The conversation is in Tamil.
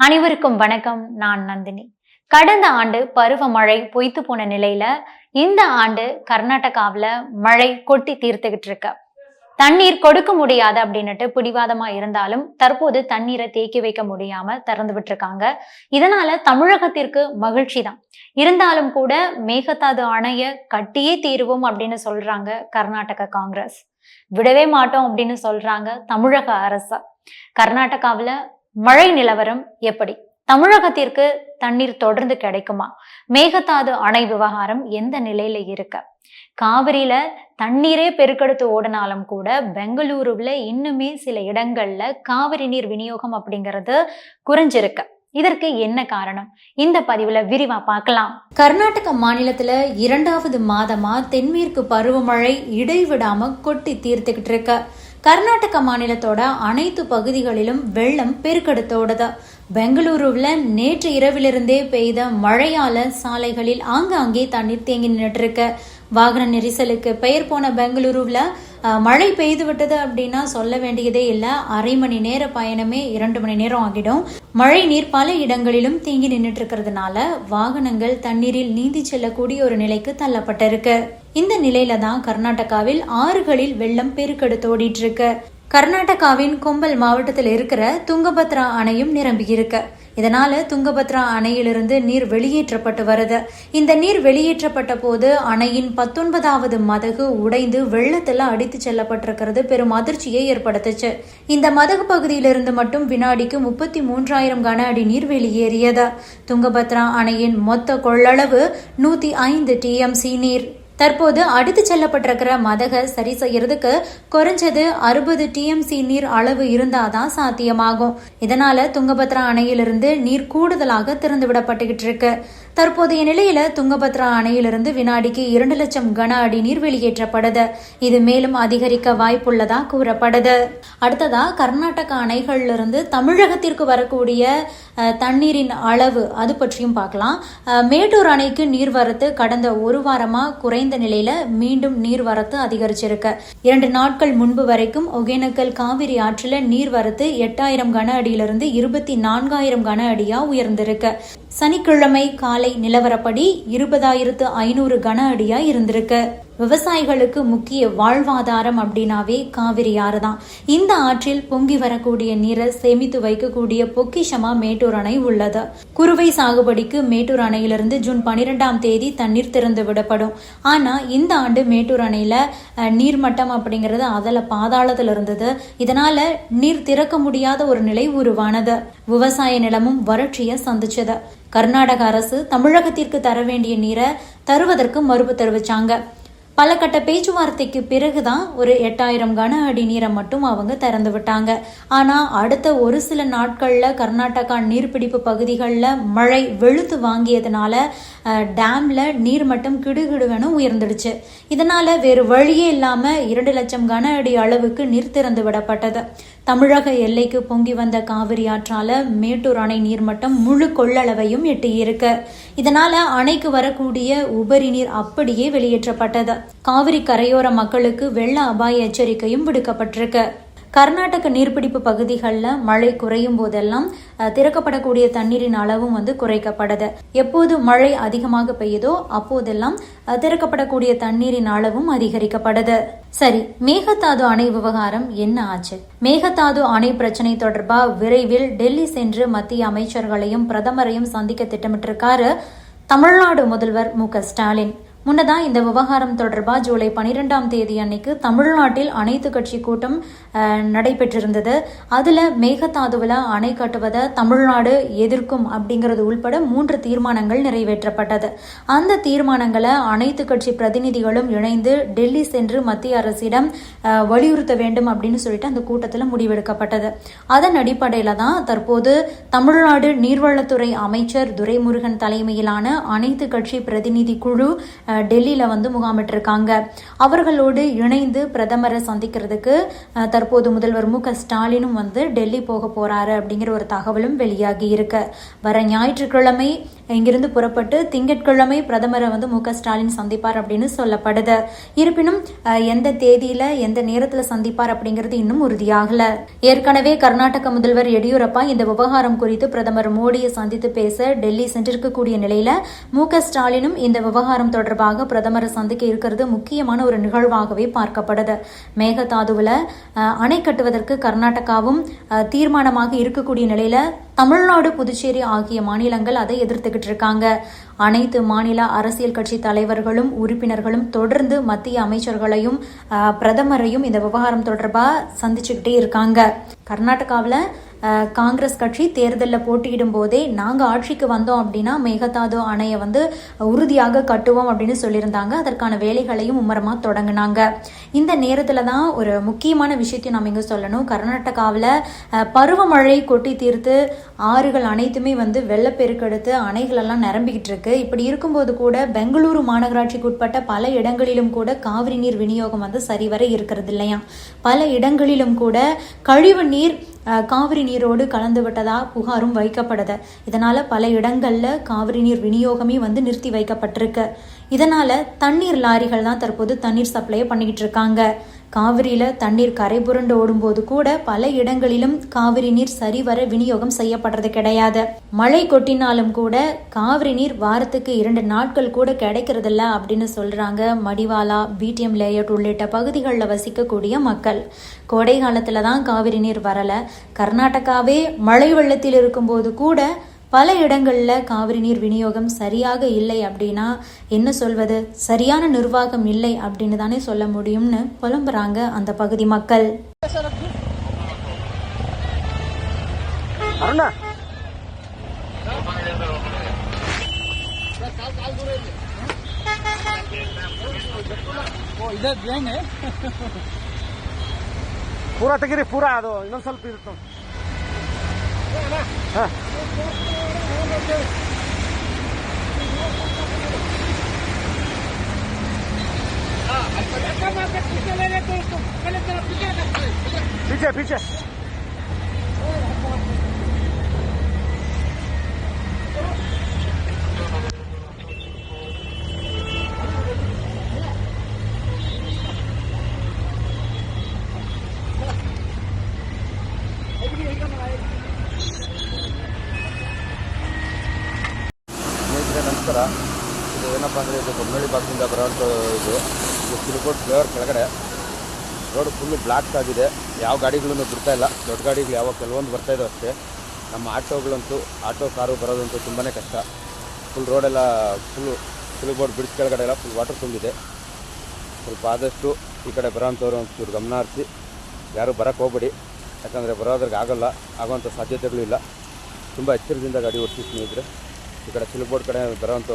அனைவருக்கும் வணக்கம். நான் நந்தினி. கடந்த ஆண்டு பருவமழை பொய்த்து போன நிலையில இந்த ஆண்டு கர்நாடகாவில மழை கொட்டி தீர்த்துக்கிட்டு இருக்கு. தண்ணீர் கொடுக்க முடியாது அப்படின்னுட்டு பிடிவாதமா இருந்தாலும் தற்போது தண்ணீரை தேக்கி வைக்க முடியாம திறந்து விட்டுருக்காங்க. இதனால தமிழகத்திற்கு மகிழ்ச்சி தான். இருந்தாலும் கூட மேகதாது அணைய கட்டியே தீருவோம் அப்படின்னு சொல்றாங்க கர்நாடக காங்கிரஸ். விடவே மாட்டோம் அப்படின்னு சொல்றாங்க தமிழக அரசு. கர்நாடகாவில மழை நிலவரம் எப்படி? தமிழகத்திற்கு தண்ணீர் தொடர்ந்து கிடைக்குமா? மேகதாது அணை விவகாரம் எந்த நிலையில இருக்கு? காவிரியில தண்ணீரே பெருக்கெடுத்து ஓடினாலும் கூட பெங்களூருல இன்னுமே சில இடங்கள்ல காவிரி நீர் விநியோகம் அப்படிங்கிறது குறைஞ்சிருக்கு. இதற்கு என்ன காரணம்? இந்த பதிவுல விரிவா பார்க்கலாம். கர்நாடக மாநிலத்துல 2வது மாதமா தென்மேற்கு பருவமழை இடைவிடாம கொட்டி தீர்த்துக்கிட்டு இருக்கு. கர்நாடக மாநிலத்தோட அனைத்து பகுதிகளிலும் வெள்ளம் பெருக்கெடுத்தோடுது. பெங்களூருல நேற்று இரவிலிருந்தே பெய்த மழையால சாலைகளில் ஆங்காங்கே தண்ணீர் தேங்கி நின்றுட்டு இருக்கு. வாகன நெரிசலுக்கு பெயர் போன பெங்களூருல மழை பெய்து விட்டது அப்படின்னா சொல்ல வேண்டியதே இல்லை. அரை மணி நேர பயணமே 2 மணி நேரம் ஆகிடும். மழை நீர் பல இடங்களிலும் தேங்கி நின்றுட்டு இருக்கிறதுனால வாகனங்கள் தண்ணீரில் நீந்தி செல்லக்கூடிய ஒரு நிலைக்கு தள்ளப்பட்டிருக்கு. இந்த நிலையில தான் கர்நாடகாவில் ஆறுகளில் வெள்ளம் பெருக்கெடுத்தோடிட்டு இருக்கு. கர்நாடகாவின் கொம்பல் மாவட்டத்தில் இருக்கிற துங்கபத்ரா அணையும் நிரம்பி இருக்கு. இதனால துங்கபத்ரா அணையிலிருந்து நீர் வெளியேற்றப்பட்டு வருது. இந்த நீர் வெளியேற்றப்பட்ட போது அணையின் 19வது மதகு உடைந்து வெள்ளத்துல அடித்து செல்லப்பட்டிருக்கிறது பெரும் அதிர்ச்சியை ஏற்படுத்துச்சு. இந்த மதகு பகுதியிலிருந்து மட்டும் வினாடிக்கு 33,000 கன அடி நீர் வெளியேறியது. துங்கபத்ரா அணையின் மொத்த கொள்ளளவு 105 TMC நீர். தற்போது அடித்து செல்லப்பட்டிருக்கிற மதக சரி செய்யறதுக்கு குறைஞ்சது 60 TMC நீர் அளவு இருந்தாதான் சாத்தியமாகும். இதனால துங்கபத்ரா அணையிலிருந்து நீர் கூடுதலாக திறந்து விடப்பட்டுகிட்டு இருக்கு. தற்போதைய நிலையில துங்கபத்ரா அணையிலிருந்து வினாடிக்கு 2 லட்சம் கன அடி நீர் வெளியேற்றப்படுது. இது மேலும் அதிகரிக்க வாய்ப்புள்ளதா கூறப்படுது. அடுத்ததா கர்நாடக அணைகளிலிருந்து தமிழகத்திற்கு வரக்கூடிய தண்ணீரின் அளவு அது பற்றியும் பார்க்கலாம். மேட்டூர் அணைக்கு நீர்வரத்து கடந்த ஒரு வாரமா குறைந்த நிலையில மீண்டும் நீர்வரத்து அதிகரிச்சிருக்கு. 2 நாட்கள் முன்பு வரைக்கும் ஒகேனக்கல் காவிரி ஆற்றில நீர்வரத்து 8,000 கன அடியிலிருந்து 24,000 கன அடியா உயர்ந்திருக்கு. சனிக்கிழமை காலை நிலவரப்படி 20,500 கன அடியா இருந்திருக்கு. விவசாயிகளுக்கு முக்கிய வாழ்வாதாரம் அப்படின்னாவே காவிரி ஆறு தான். இந்த ஆற்றில் பொங்கி வரக்கூடிய நீரை சேமித்து வைக்கக்கூடிய பொக்கிஷமா மேட்டூர் அணை உள்ளது. குறுவை சாகுபடிக்கு மேட்டூர் அணையிலிருந்து ஜூன் 12ஆம் தேதி தண்ணீர் திறந்து விடப்படும். ஆனா இந்த ஆண்டு மேட்டூர் அணையில நீர்மட்டம் அப்படிங்கிறது அதல பாதாளத்தில் இருந்தது. இதனால நீர் திறக்க முடியாத ஒரு நிலை உருவானது. விவசாய நிலமும் வறட்சியை சந்திச்சது. கர்நாடக அரசு தமிழகத்திற்கு தர வேண்டிய நீரை தருவதற்கு மறுப்பு தெரிவிச்சாங்க. பல கட்ட பேச்சுவார்த்தைக்கு பிறகுதான் ஒரு 8,000 கன அடி நீரை மட்டும் அவங்க திறந்து விட்டாங்க. ஆனா அடுத்த ஒரு சில நாட்கள்ல கர்நாடகா நீர்பிடிப்பு பகுதிகளில் மழை வெளுத்து வாங்கியதுனால டேம்ல நீர் மட்டம் கிடுகிடுவென உயர்ந்துடுச்சு. இதனால வேறு வழியே இல்லாம 2 லட்சம் கன அடி அளவுக்கு நீர் திறந்து விடப்பட்டது. தமிழக எல்லைக்கு பொங்கி வந்த காவிரி ஆற்றால மேட்டூர் அணை நீர்மட்டம் முழு கொள்ளளவையும் எட்டியிருக்கு. இதனால அணைக்கு வரக்கூடிய உபரி நீர் அப்படியே வெளியேற்றப்பட்டது. காவிரி கரையோர மக்களுக்கு வெள்ள அபாய எச்சரிக்கையும் விடுக்கப்பட்டிருக்கு. கர்நாடக நீர்பிடிப்பு பகுதிகளில் மழை குறையும் போதெல்லாம் திறக்கப்படக்கூடிய தண்ணீரின் அளவும் குறைக்கப்படுது. எப்போது மழை அதிகமாக பெய்யுதோ அப்போதெல்லாம் திறக்கப்படக்கூடிய தண்ணீரின் அளவும் அதிகரிக்கப்படுது. சரி, மேகதாது அணை விவகாரம் என்ன ஆச்சு? மேகதாது அணை பிரச்சனை தொடர்பா விரைவில் டெல்லி சென்று மத்திய அமைச்சர்களையும் பிரதமரையும் சந்திக்க திட்டமிட்டிருக்காரு தமிழ்நாடு முதல்வர் மு.க.ஸ்டாலின். முன்னதான் இந்த விவகாரம் தொடர்பா ஜூலை 12ஆம் தேதி அன்னைக்கு தமிழ்நாட்டில் அனைத்து கட்சி கூட்டம் நடைபெற்றிருந்தது. அதுல மேகதாதுவில் அணை கட்டுவதை தமிழ்நாடு எதிர்க்கும் அப்படிங்கிறது உள்பட 3 தீர்மானங்கள் நிறைவேற்றப்பட்டது. அந்த தீர்மானங்களை அனைத்து கட்சி பிரதிநிதிகளும் இணைந்து டெல்லி சென்று மத்திய அரசிடம் வலியுறுத்த வேண்டும் அப்படின்னு சொல்லிட்டு அந்த கூட்டத்தில் முடிவெடுக்கப்பட்டது. அதன் அடிப்படையில தான் தற்போது தமிழ்நாடு நீர்வளத்துறை அமைச்சர் துரைமுருகன் தலைமையிலான அனைத்து கட்சி பிரதிநிதி குழு டெல்லியில வந்து முகாமிட்டிருக்காங்க. அவர்களோடு இணைந்து பிரதமரை சந்திக்கிறதுக்கு தற்போது முதல்வர் மு.க. ஸ்டாலினும் வந்து டெல்லி போக போறாரு அப்படிங்கிற ஒரு தகவலும் வெளியாகி இருக்கு. வர ஞாயிற்றுக்கிழமை இங்கிருந்து புறப்பட்டு திங்கட்கிழமை பிரதமரை வந்து மு.க. ஸ்டாலின் சந்திப்பார் அப்படின்னு சொல்லப்படுது. இருப்பினும் எந்த தேதியில எந்த நேரத்துல சந்திப்பார் அப்படிங்கிறது இன்னும் உறுதியாகல. ஏற்கனவே கர்நாடக முதல்வர் எடியூரப்பா இந்த விவகாரம் குறித்து பிரதமர் மோடியை சந்தித்து பேச டெல்லி சென்றிருக்கக்கூடிய நிலையில மு.க. ஸ்டாலினும் இந்த விவகாரம் தொடர்பாக பிரதமரை சந்திக்க இருக்கிறது முக்கியமான ஒரு நிகழ்வாகவே பார்க்கப்படுது. மேகதாதுவுல அணை கட்டுவதற்கு கர்நாடகாவும் தீர்மானமாக இருக்கக்கூடிய நிலையில தமிழ்நாடு, புதுச்சேரி ஆகிய மாநிலங்கள் அதை எதிர்த்துக்கிட்டு இருக்காங்க. அனைத்து மாநில அரசியல் கட்சி தலைவர்களும் உறுப்பினர்களும் தொடர்ந்து மத்திய அமைச்சர்களையும் பிரதமரையும் இந்த விவகாரம் தொடர்பா சந்திச்சுக்கிட்டே இருக்காங்க. கர்நாடகாவில் காங்கிரஸ் கட்சி தேர்தலில் போட்டியிடும் போதே நாங்கள் ஆட்சிக்கு வந்தோம் அப்படின்னா மேகதாது அணையை வந்து உறுதியாக கட்டுவோம் அப்படின்னு சொல்லியிருந்தாங்க. அதற்கான வேலைகளையும் மும்முரமாக தொடங்கினாங்க. இந்த நேரத்தில் தான் ஒரு முக்கியமான விஷயத்தையும் நம்ம இங்கே சொல்லணும். கர்நாடகாவில் பருவமழை கொட்டி தீர்த்து ஆறுகள் அனைத்துமே வந்து வெள்ளப்பெருக்கெடுத்து அணைகள் எல்லாம் நிரம்பிக்கிட்டு இருக்கு. இப்படி இருக்கும்போது கூட பெங்களூரு மாநகராட்சிக்கு உட்பட்ட பல இடங்களிலும் கூட காவிரி நீர் விநியோகம் வந்து சரிவர இருக்கிறது இல்லையா. பல இடங்களிலும் கூட கழிவு நீர் காவிரி நீரோடு கலந்து விட்டதா புகாரும் வைக்கப்படுது. இதனால பல இடங்கள்ல காவிரி நீர் விநியோகமே வந்து நிறுத்தி வைக்கப்பட்டிருக்கு. இதனால தண்ணீர் லாரிகள் தான் தற்போது தண்ணீர் சப்ளை பண்ணிக்கிட்டு இருக்காங்க. காவிரியில தண்ணீர் கரை புரண்டு ஓடும்போது கூட பல இடங்களிலும் காவிரி நீர் சரிவர விநியோகம் செய்யப்படுறது கிடையாது. மழை கொட்டினாலும் கூட காவிரி நீர் வாரத்துக்கு 2 நாட்கள் கூட கிடைக்கிறதில்ல அப்படின்னு சொல்றாங்க மடிவாலா, பிடிஎம் லேஅவுட் உள்ளிட்ட பகுதிகளில் வசிக்கக்கூடிய மக்கள். கோடை காலத்துல தான் காவிரி நீர் வரல. கர்நாடகாவே மழை வெள்ளத்தில் இருக்கும்போது கூட பல இடங்கள்ல காவிரி நீர் விநியோகம் சரியாக இல்லை அப்படின்னா என்ன சொல்வது, சரியான நிர்வாகம் இல்லை அப்படின்னு தானே சொல்ல முடியும்னு புலம்புறாங்க அந்த பகுதி மக்கள். ಪೂರಾ ತೆಗೀರಿ, ಪೂರಾ ಅದು ಇನ್ನೊಂದು ಸ್ವಲ್ಪ ಇರುತ್ತೆ. पीछे पीछे ನಮಸ್ಕಾರ. ಇದು ಏನಪ್ಪ ಅಂದರೆ ಇದು ಬೊಮ್ಮನಹಳ್ಳಿ ಭಾಗದಿಂದ ಬರೋಂಥ ಇದು ಸಿಲ್ಕೋಟ್ ಫ್ಲೇವರ್ ಕೆಳಗಡೆ ರೋಡ್ ಫುಲ್ಲು ಬ್ಲಾಕ್ ಆಗಿದೆ. ಯಾವ ಗಾಡಿಗಳೂ ಬಿಡ್ತಾ ಇಲ್ಲ. ದೊಡ್ಡ ಗಾಡಿಗಳು ಯಾವ ಕೆಲವೊಂದು ಬರ್ತಾಯಿದ್ದಾವೆ ಅಷ್ಟೇ. ನಮ್ಮ ಆಟೋಗಳಂತೂ ಆಟೋ ಕಾರು ಬರೋದಂತೂ ತುಂಬಾ ಕಷ್ಟ. ಫುಲ್ ರೋಡೆಲ್ಲ ಫುಲ್ಲು ಸಿಲ್ಕೋಟ್ ಬ್ರಿಡ್ಜ್ ಕೆಳಗಡೆ ಎಲ್ಲ ಫುಲ್ ವಾಟರ್ ತುಂಬಿದೆ. ಸ್ವಲ್ಪ ಆದಷ್ಟು ಈ ಕಡೆ ಬರೋಂಥವ್ರು ಒಂಚೂರು ಗಮನ ಹರಿಸಿ ಯಾರೂ ಬರೋಕ್ಕೆ ಹೋಗ್ಬೇಡಿ. ಯಾಕಂದರೆ ಬರೋದ್ರಿಗೆ ಆಗೋಂಥ ಸಾಧ್ಯತೆಗಳು ಇಲ್ಲ. ತುಂಬ ಎಚ್ಚರದಿಂದ ಗಾಡಿ ಓಡಿಸಿ ಸ್ನೇಹಿತರೆ. ಈ ಕಡೆ ಸಿಲ್ಕೋಟ್ ಕಡೆ ಬರೋಂಥ